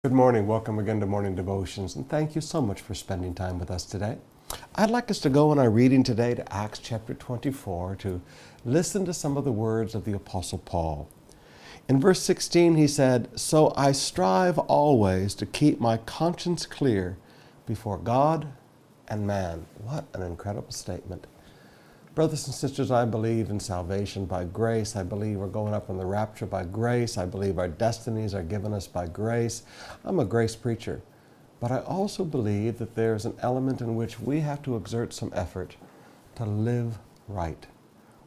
Good morning. Welcome again to Morning Devotions, and thank you so much for spending time with us today. I'd like us to go in our reading today to Acts chapter 24 to listen to some of the words of the Apostle Paul. In verse 16 he said, "So I strive always to keep my conscience clear before God and man." What an incredible statement. Brothers and sisters, I believe in salvation by grace. I believe we're going up in the rapture by grace. I believe our destinies are given us by grace. I'm a grace preacher. But I also believe that there's an element in which we have to exert some effort to live right.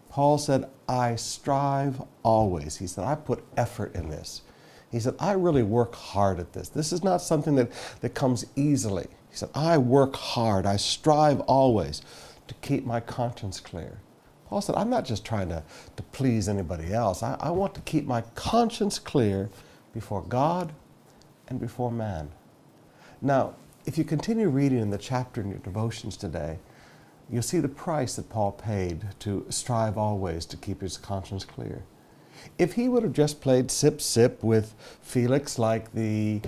Paul said, I strive always. He said, I put effort in this. He said, I really work hard at this. This is not something that comes easily. He said, I work hard. I strive always to keep my conscience clear. Paul said, I'm not just trying to please anybody else. I want to keep my conscience clear before God and before man. Now, if you continue reading in the chapter in your devotions today, you'll see the price that Paul paid to strive always to keep his conscience clear. If he would have just played sip with Felix like the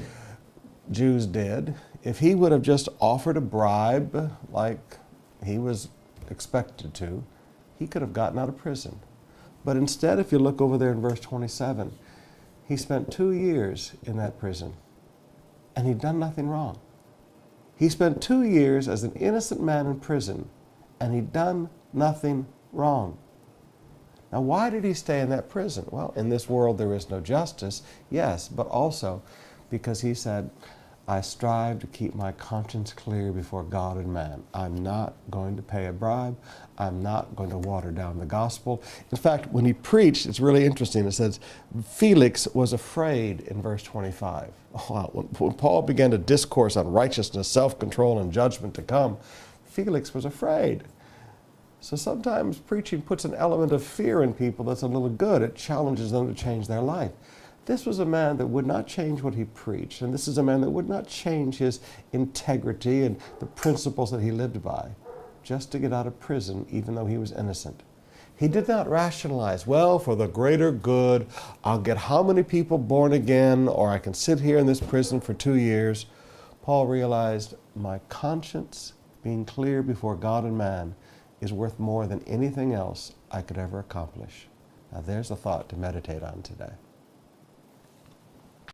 Jews did, if he would have just offered a bribe like he was expected to, he could have gotten out of prison. But instead, if you look over there in verse 27, he spent 2 years in that prison, and he'd done nothing wrong. He spent 2 years as an innocent man in prison, and he'd done nothing wrong. Now, why did he stay in that prison? Well, in this world there is no justice, yes, but also because he said, I strive to keep my conscience clear before God and man. I'm not going to pay a bribe. I'm not going to water down the gospel. In fact, when he preached, it's really interesting. It says, Felix was afraid in verse 25. Wow. When Paul began to discourse on righteousness, self-control, and judgment to come, Felix was afraid. So sometimes preaching puts an element of fear in people that's a little good. It challenges them to change their life. This was a man that would not change what he preached, and this is a man that would not change his integrity and the principles that he lived by, just to get out of prison, even though he was innocent. He did not rationalize, well, for the greater good, I'll get how many people born again, or I can sit here in this prison for 2 years. Paul realized, my conscience being clear before God and man is worth more than anything else I could ever accomplish. Now there's a thought to meditate on today.